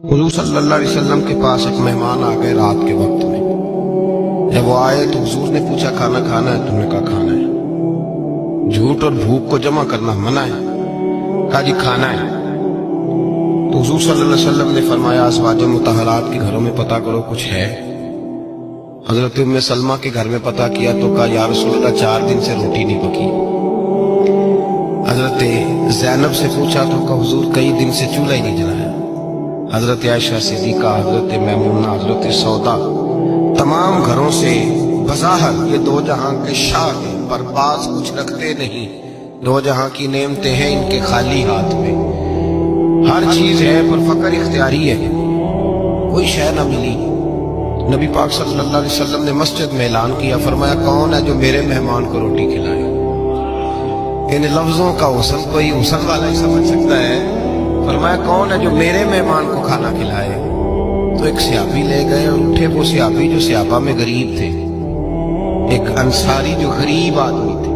حضور صلی اللہ علیہ وسلم کے پاس ایک مہمان آ گئے رات کے وقت میں. جب وہ آئے تو حضور نے پوچھا کھانا کھانا ہے؟ تم نے کہا کھانا ہے. جھوٹ اور بھوک کو جمع کرنا منع ہے. کہا جی کھانا ہے. تو حضور صلی اللہ علیہ وسلم نے فرمایا ازواج مطہرات کے گھروں میں پتہ کرو کچھ ہے. حضرت ام سلمہ کے گھر میں پتہ کیا تو کہا یا رسول اللہ 4 دن سے روٹی نہیں پکی. حضرت زینب سے پوچھا تو کہا حضور کئی دن سے چولہا ہی نہیں جلایا. حضرت عائشہ صدیقہ، حضرت میمونہ، حضرت سودا، تمام گھروں سے بظاہر یہ دو جہاں کے شاہ ہیں پر باز کچھ رکھتے نہیں. دو جہاں کی نعمتیں ہیں ان کے خالی ہاتھ میں. ہر چیز ہے پر فقر اختیاری ہے. کوئی شے نہ ملی. نبی پاک صلی اللہ علیہ وسلم نے مسجد میں اعلان کیا، فرمایا کون ہے جو میرے مہمان کو روٹی کھلائے. ان لفظوں کا حسن کوئی حسن والا ہی سمجھ سکتا ہے. فرمایا کون ہے جو میرے مہمان کو کھانا کھلائے. تو ایک صحابی لے گئے اور اٹھے. وہ صحابی جو صحابہ میں غریب تھے، ایک انصاری جو غریب آدمی تھے.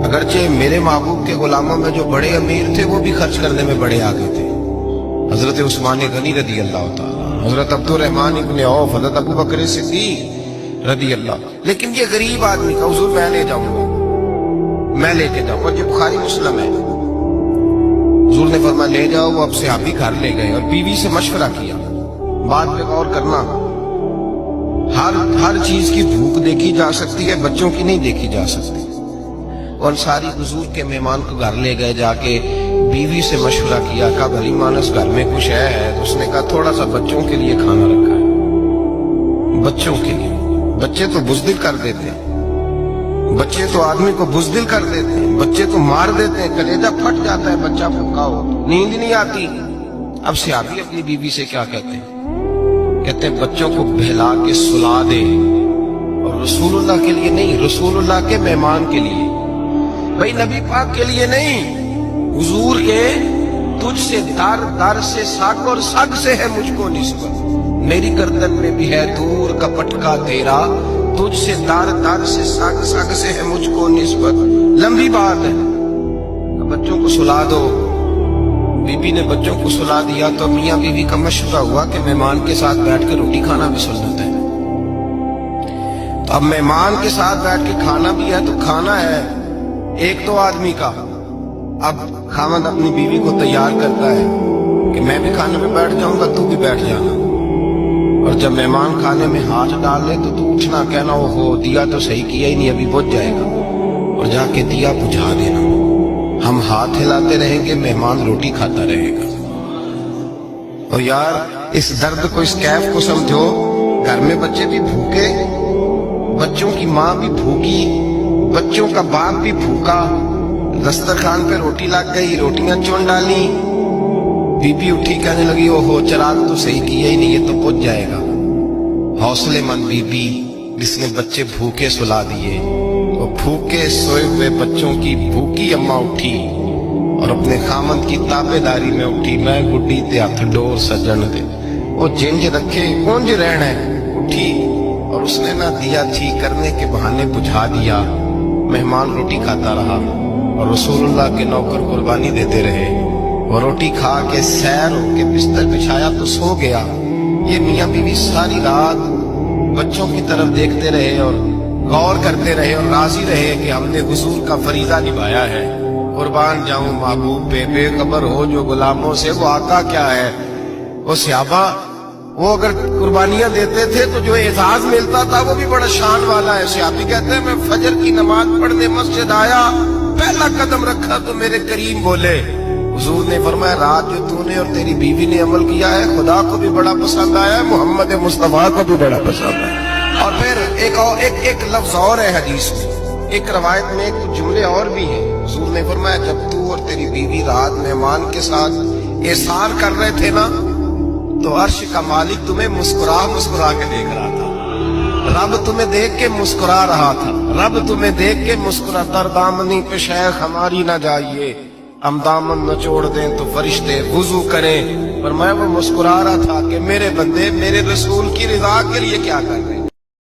اگرچہ میرے محبوب کے غلاموں میں جو بڑے امیر تھے وہ بھی خرچ کرنے میں بڑے آگے تھے. حضرت عثمان غنی رضی اللہ تعالیٰ، حضرت عبد الرحمن ابن عوف، حضرت ابو بکر صدیق رضی اللہ. لیکن یہ غریب آدمی کا حضور میں لے جاؤں گا، میں لے کے جاؤں گا. جو بخاری مسلم ہے. حضور نے فرمایا لے جاؤ. وہ اب صحابی گھر لے گئے اور بیوی سے مشورہ کیا. بات پہ غور کرنا، ہر چیز کی بھوک دیکھی جا سکتی ہے، بچوں کی نہیں دیکھی جا سکتی. اور انصاری حضور کے مہمان کو گھر لے گئے. جا کے بیوی سے مشورہ کیا. کہا بھلی مانس گھر میں کچھ ہے؟ تو اس نے کہا تھوڑا سا بچوں کے لیے کھانا رکھا ہے. بچوں کے لیے. بچے تو بزدل کر دیتے ہیں. بچے تو آدمی کو بزدل کر دیتے ہیں. بچے تو مار دیتے ہیں. کلیجہ پھٹ جاتا ہے بچہ بھوکا ہو، نیند نہیں آتی. اب صحابی اپنی بیوی سے کیا کہتے ہیں؟ کہتے ہیں بچوں کو بہلا کے سلا دے. اور رسول اللہ کے لیے نہیں، رسول اللہ کے مہمان کے لیے. بھائی نبی پاک کے لیے نہیں، حضور کے. تجھ سے در در سے سگ اور سگ سے ہے مجھ کو نسبت. میری گردن میں بھی ہے دور کا پٹکا تیرا. تجھ سے در در سے سگ سگ سے ہے مجھ کو نسبت. لمبی بات ہے. بچوں کو سلا دو. بی بی نے بچوں کو سلا دیا تو میاں بیوی کا مشورہ ہوا کہ مہمان کے ساتھ بیٹھ کے روٹی کھانا بھی سنت ہے. تو اب مہمان کے ساتھ بیٹھ کے کھانا بھی ہے تو کھانا ہے ایک تو آدمی کا. اب خاوند اپنی بیوی کو تیار کرتا ہے کہ میں بھی کھانے میں بیٹھ جاؤں گا، تو بھی بیٹھ جانا. اور جب مہمان کھانے میں ہاتھ ڈال لے تو اٹھنا، کہنا ہو دیا تو صحیح کیا ہی نہیں، ابھی بجھ جائے گا. اور جا کے دیا بجھا دینا. ہم ہاتھ ہلاتے رہیں گے، مہمان روٹی کھاتا رہے گا. اور یار اس درد کو، اس کیف کو سمجھو. گھر میں بچے بھی بھوکے، بچوں کی ماں بھی بھوکی، بچوں کا باپ بھی بھوکا. دسترخوان پہ روٹی لگ گئی، روٹیاں چون ڈالی. بی بی اٹھی کہنے لگی او ہو چراغ تو صحیح کیا ہی نہیں، یہ تو بجھ جائے گا. حوصلے مند بی بی جس نے بچے بھوکے سلا دیے. وہ بھوکے سوئے ہوئے بچوں کی بھوکی اماں اٹھی اور اپنے خامند کی تابے داری میں اٹھی. میں گڈی تے ہاتھ ڈور سجن دے وہ جنج رکھے کونج رہن ہے. اٹھی اور اس نے نہ دیا تھی کرنے کے بہانے بجھا دیا. مہمان روٹی کھاتا رہا اور رسول اللہ کے نوکر قربانی دیتے رہے. وہ روٹی کھا کے سیر ہو کے بستر بچھایا تو سو گیا. یہ میاں بیوی ساری رات بچوں کی طرف دیکھتے رہے اور غور کرتے رہے اور راضی رہے کہ ہم نے حضور کا فریضہ نبھایا ہے. قربان جاؤں محبوب پہ، بے خبر ہو جو غلاموں سے وہ آقا کیا ہے. وہ صحابہ وہ اگر قربانیاں دیتے تھے تو جو اعزاز ملتا تھا وہ بھی بڑا شان والا ہے. صحابی کہتے ہیں میں فجر کی نماز پڑھنے مسجد آیا، پہلا قدم رکھا تو میرے کریم بولے. حضور نے فرمایا رات جو تو نے اور تیری بیوی نے عمل کیا ہے خدا کو بھی بڑا پسند آیا ہے، محمد مصطفیٰ کو بھی بڑا پسند آیا. اور پھر ایک لفظ اور ہے حدیث میں، ایک روایت میں کچھ جملے اور بھی ہیں. حضور نے فرمایا جب تو اور تیری بیوی رات مہمان کے ساتھ احسان کر رہے تھے نا تو عرش کا مالک تمہیں مسکرا مسکرا کے دیکھ رہا تھا. رب تمہیں دیکھ کے مسکرا رہا تھا. رب تمہیں دیکھ کے مسکرا. تر دامنی پہ شیخ ہماری نہ جائیے، ہم دامن نہ چھوڑ دیں تو فرشتے وضو کریں. پر میں وہ مسکرا رہا تھا کہ میرے بندے میرے رسول کی رضا کے لیے کیا کر رہے ہیں.